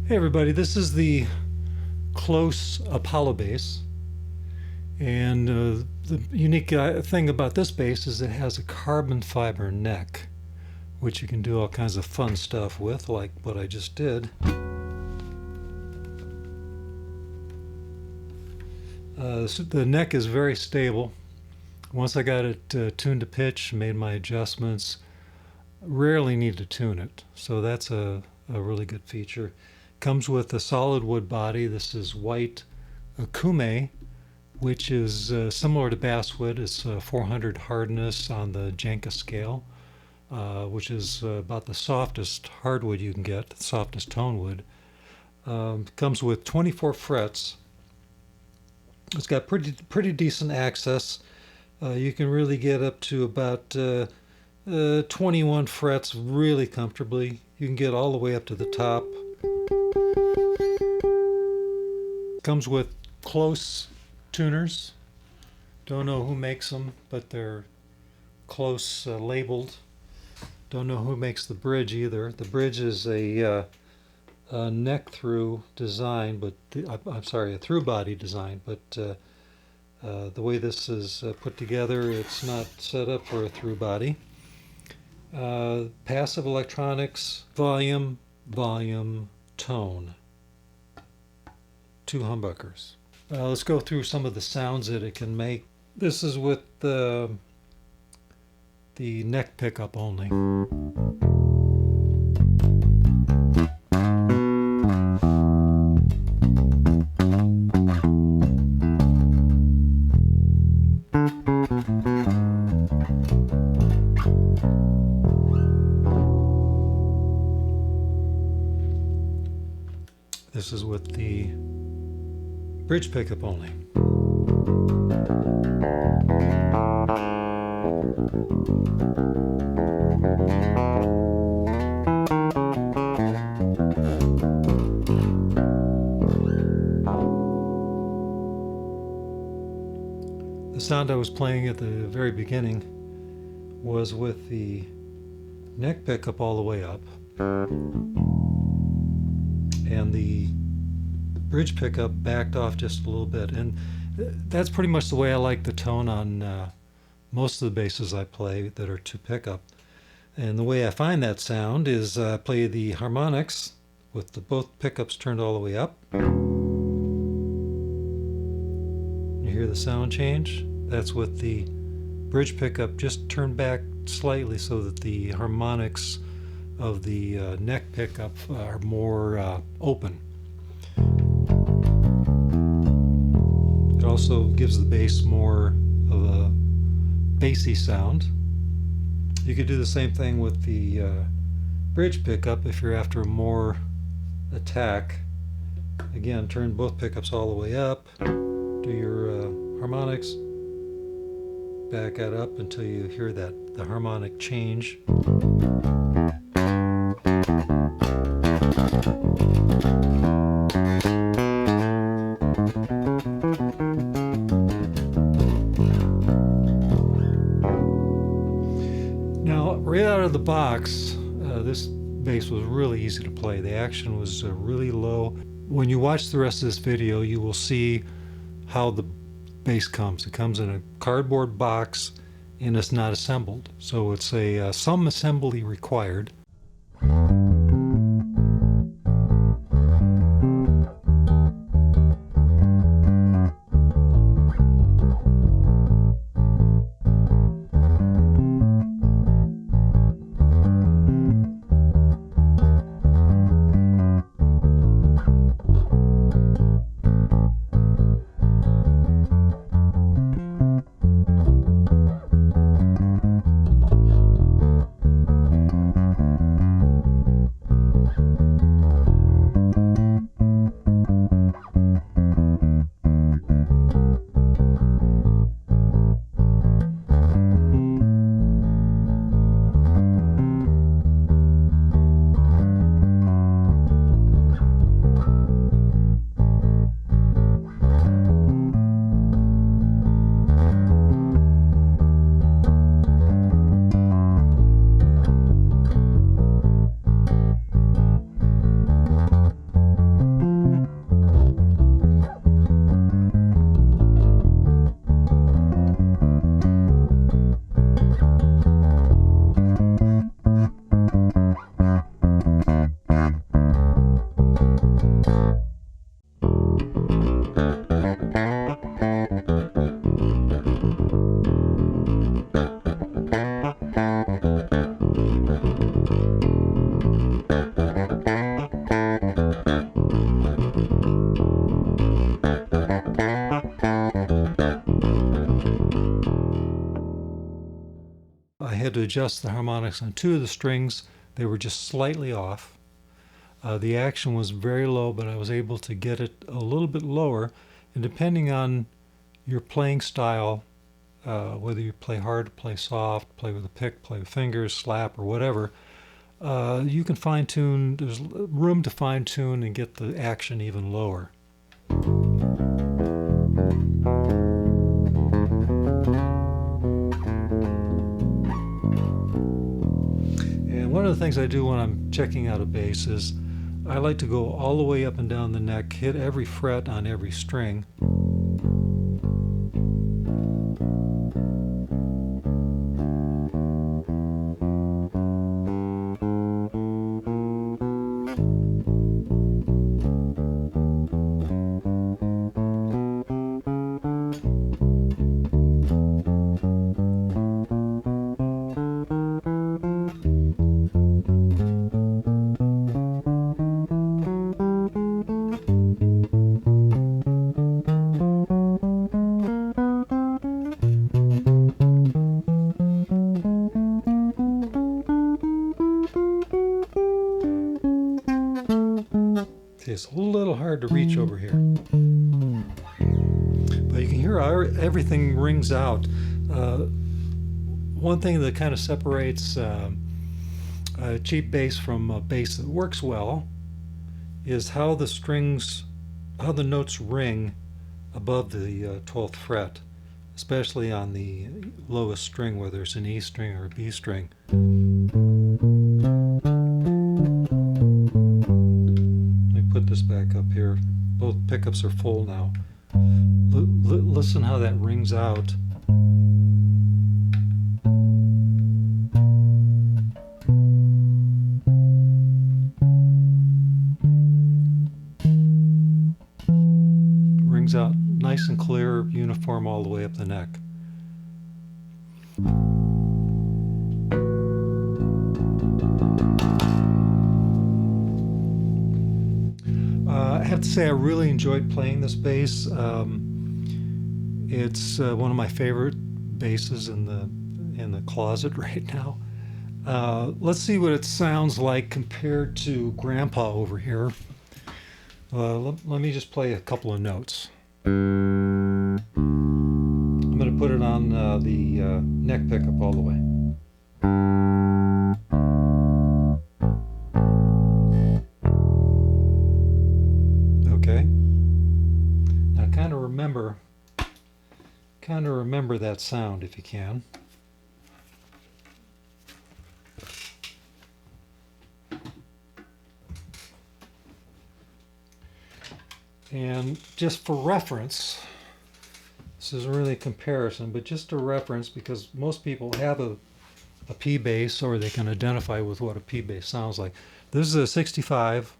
Hey everybody, this is the KLOS Apollo bass, and the unique thing about this bass is it has a carbon fiber neck, which you can do all kinds of fun stuff with, like what I just did. So the neck is very stable. Once I got it tuned to pitch, made my adjustments, rarely need to tune it, so that's a really good feature. Comes with a solid wood body. This is white akume, which is similar to basswood. It's 400 hardness on the Janka scale, which is about the softest hardwood you can get, the softest tone wood. Comes with 24 frets. It's got pretty decent access. You can really get up to about 21 frets really comfortably. You can get all the way up to the top. Comes with KLOS tuners. Don't know who makes them, but they're KLOS labeled. Don't know who makes the bridge either. The bridge is a neck through design, but I'm sorry, a through body design. But the way this is put together, it's not set up for a through body. Passive electronics, volume, tone. 2 humbuckers. Let's go through some of the sounds that it can make. This is with the neck pickup only. This is with the bridge pickup only. The sound I was playing at the very beginning was with the neck pickup all the way up and the bridge pickup backed off just a little bit, and that's pretty much the way I like the tone on most of the basses I play that are 2 pickup. And the way I find that sound is I play the harmonics with both pickups turned all the way up. You hear the sound change? That's with the bridge pickup just turned back slightly so that the harmonics of the neck pickup are more open. It also gives the bass more of a bassy sound. You could do the same thing with the bridge pickup if you're after more attack. Again, turn both pickups all the way up, do your harmonics, back it up until you hear the harmonic change. Now, right out of the box, this bass was really easy to play. The action was really low. When you watch the rest of this video, you will see how the bass comes. It comes in a cardboard box and it's not assembled. So it's some assembly required. I had to adjust the harmonics on 2 of the strings. They were just slightly off. The action was very low, but I was able to get it a little bit lower. And depending on your playing style, whether you play hard, play soft, play with a pick, play with fingers, slap, or whatever, you can fine-tune. There's room to fine-tune and get the action even lower. And one of the things I do when I'm checking out a bass is I like to go all the way up and down the neck, hit every fret on every string. It's a little hard to reach over here, but you can hear how everything rings out. One thing that kind of separates a cheap bass from a bass that works well is how the strings, how the notes ring above the 12th fret, especially on the lowest string, whether it's an E string or a B string. Put this back up here. Both pickups are full now. Listen how that rings out. Rings out nice and clear, uniform all the way up the neck. I have to say I really enjoyed playing this bass. It's one of my favorite basses in the closet right now. Let's see what it sounds like compared to Grandpa over here. Let me just play a couple of notes. I'm going to put it on the neck pickup all the way. Okay. Now kind of remember that sound if you can. And just for reference, this isn't really a comparison, but just a reference, because most people have a P bass, or they can identify with what a P bass sounds like. This is a 65,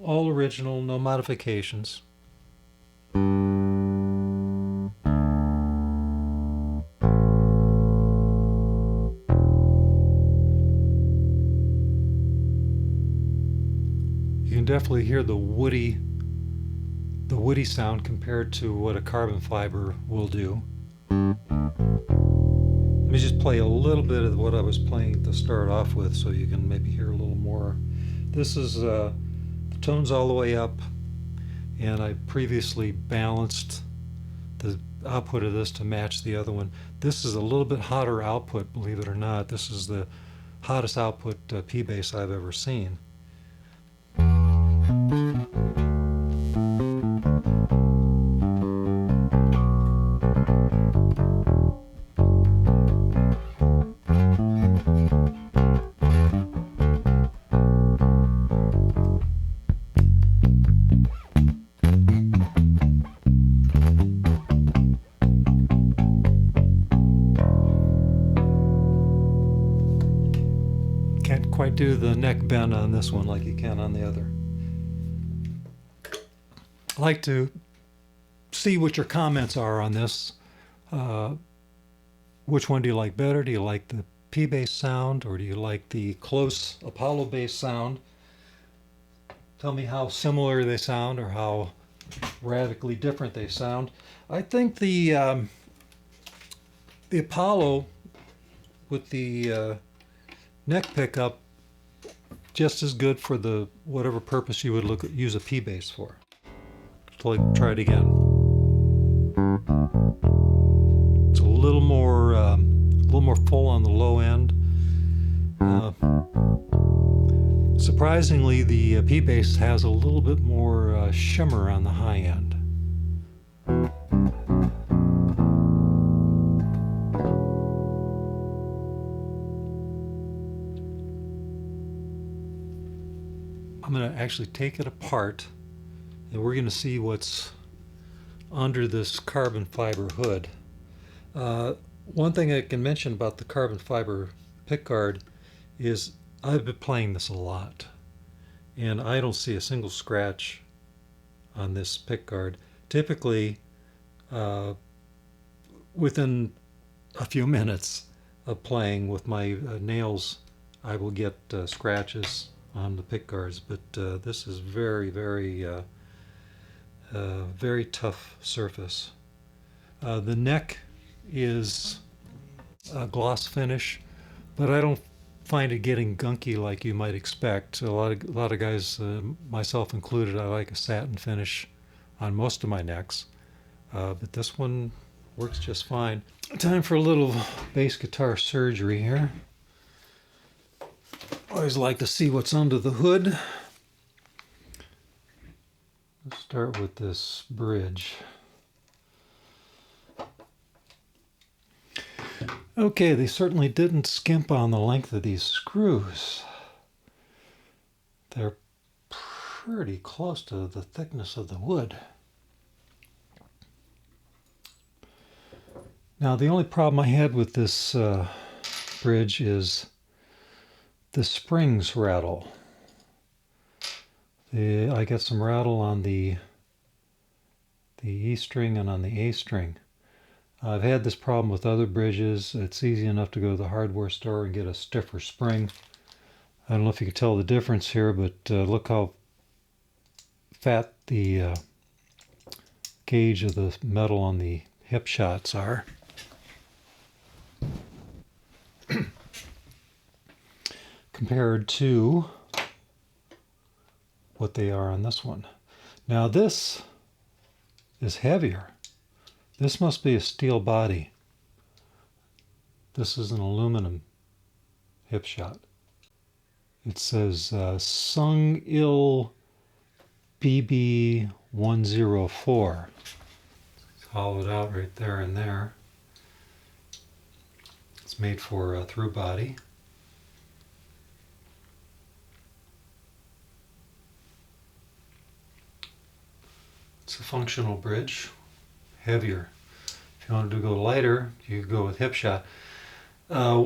all original, no modifications. You can definitely hear the woody sound compared to what a carbon fiber will do. Let me just play a little bit of what I was playing to start off with so you can maybe hear a little more. This is the tones all the way up, and I previously balanced the output of this to match the other one. This is a little bit hotter output, believe it or not. This is the hottest output P bass I've ever seen. Can't quite do the neck bend on this one like you can on the other. I'd like to see what your comments are on this. Which one do you like better? Do you like the P bass sound, or do you like the KLOS Apollo bass sound? Tell me how similar they sound or how radically different they sound. I think the Apollo with the neck pickup just as good for the whatever purpose you would use a P bass for. So try it again. It's a little more full on the low end. Surprisingly, the P bass has a little bit more shimmer on the high end. I'm going to actually take it apart, and we're going to see what's under this carbon fiber hood. One thing I can mention about the carbon fiber pickguard is I've been playing this a lot, and I don't see a single scratch on this pickguard. Typically, within a few minutes of playing with my nails, I will get scratches on the pickguards, but this is very, very tough surface. The neck is a gloss finish, but I don't find it getting gunky like you might expect. A lot of guys, myself included, I like a satin finish on most of my necks, but this one works just fine. Time for a little bass guitar surgery here. Always like to see what's under the hood. Let's start with this bridge. Okay, they certainly didn't skimp on the length of these screws. They're pretty close to the thickness of the wood. Now, the only problem I had with this bridge is the springs rattle. I got some rattle on the E string and on the A string. I've had this problem with other bridges. It's easy enough to go to the hardware store and get a stiffer spring. I don't know if you can tell the difference here, but look how fat the gauge of the metal on the hip shots are. Compared to what they are on this one. Now this is heavier. This must be a steel body. This is an aluminum hip shot. It says Sung Il BB104. It's hollowed out right there and there. It's made for a through body. It's a functional bridge, heavier. If you wanted to go lighter, you could go with hip shot. At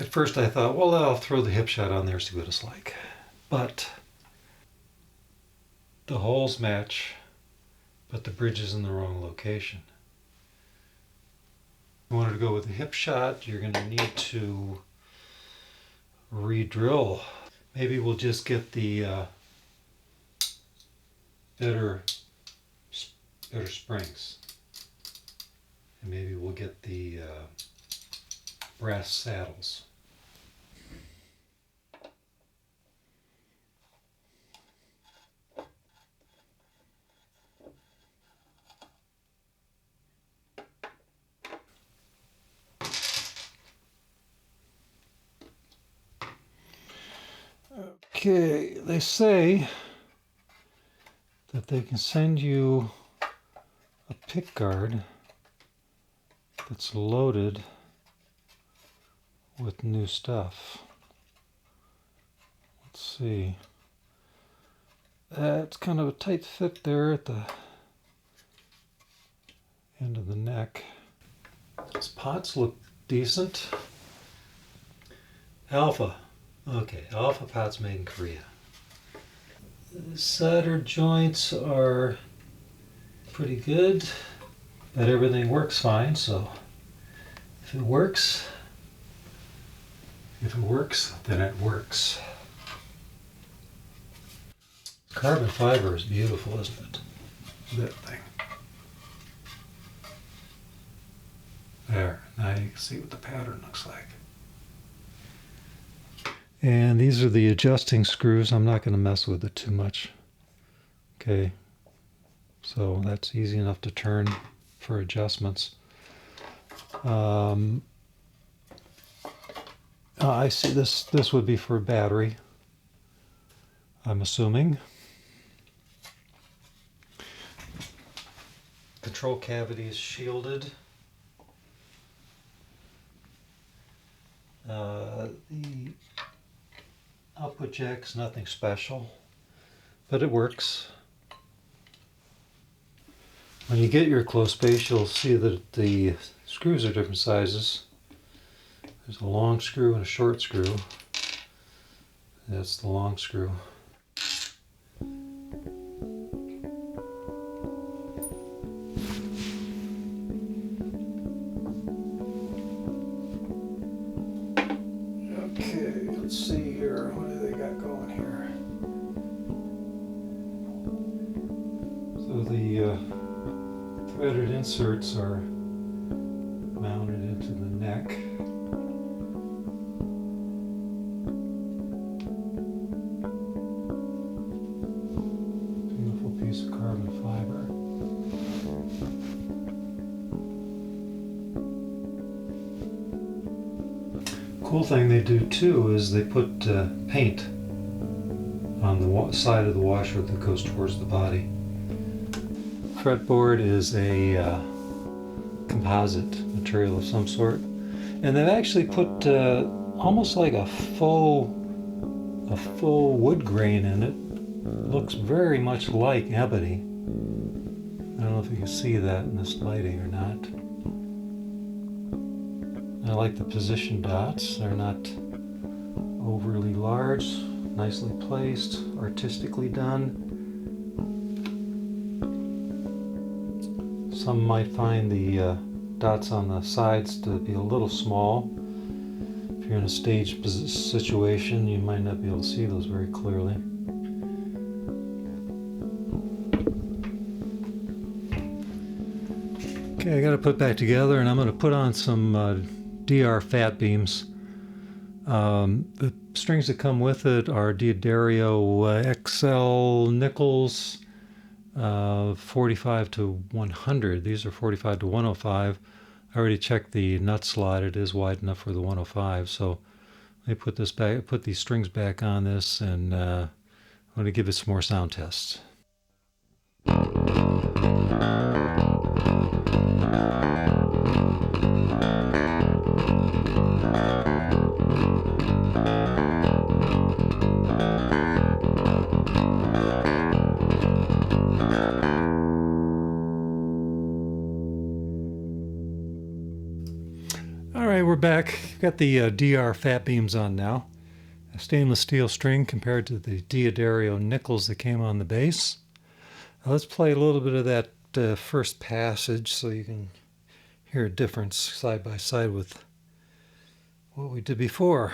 first I thought, well, I'll throw the hip shot on there, see what it's like. But the holes match, but the bridge is in the wrong location. If you wanted to go with the hip shot, you're going to need to re-drill. Maybe we'll just get the better springs, and maybe we'll get the brass saddles. Okay, they say that they can send you a pickguard that's loaded with new stuff. Let's see. It's kind of a tight fit there at the end of the neck. These pots look decent. Alpha. Okay, Alpha pots made in Korea. The solder joints are pretty good, but everything works fine, so if it works, then it works. Carbon fiber is beautiful, isn't it? That thing. There. Now you can see what the pattern looks like. And these are the adjusting screws. I'm not going to mess with it too much. Okay, so that's easy enough to turn for adjustments. I see this would be for a battery, I'm assuming. Control cavity is shielded. The output jack's nothing special, but it works. When you get your KLOS bass, you'll see that the screws are different sizes. There's a long screw and a short screw. That's the long screw. Okay, let's see here. What do they got going here? So the threaded inserts are mounted into the neck. Beautiful piece of carbon fiber. Cool thing they do too is they put paint on the side of the washer that goes towards the body. Fretboard is a composite material of some sort, and they've actually put almost like a faux wood grain in it. Looks very much like ebony. I don't know if you can see that in this lighting or not. I like the position dots. They're not overly large, nicely placed, artistically done. Some might find the dots on the sides to be a little small. If you're in a stage situation, you might not be able to see those very clearly. Okay, I got to put it back together, and I'm going to put on some DR fat beams. The strings that come with it are D'Addario XL nickels, 45 to 100. These are 45 to 105. I already checked the nut slot. It is wide enough for the 105. So let me put this back, put these strings back on this, and I'm going to give it some more sound tests. We're back. Got the DR fat beams on now. A stainless steel string compared to the D'Addario nickels that came on the bass. Now let's play a little bit of that first passage so you can hear a difference side by side with what we did before.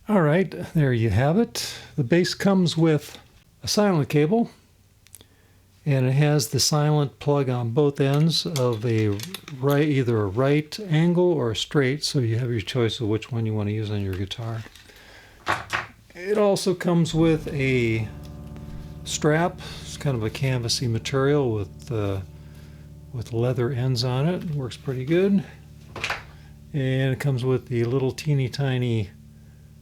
All right, there you have it. The bass comes with a silent cable And it has the silent plug on both ends of either a right angle or a straight, so you have your choice of which one you want to use on your guitar. It also comes with a strap. It's kind of a canvasy material with leather ends on it. It works pretty good. And it comes with the little teeny tiny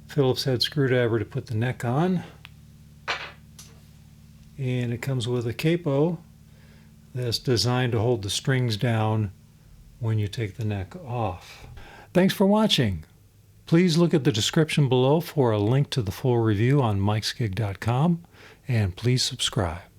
Phillips head screwdriver to put the neck on. And it comes with a capo that's designed to hold the strings down when you take the neck off. Thanks for watching. Please look at the description below for a link to the full review on MikesGig.com, and please subscribe.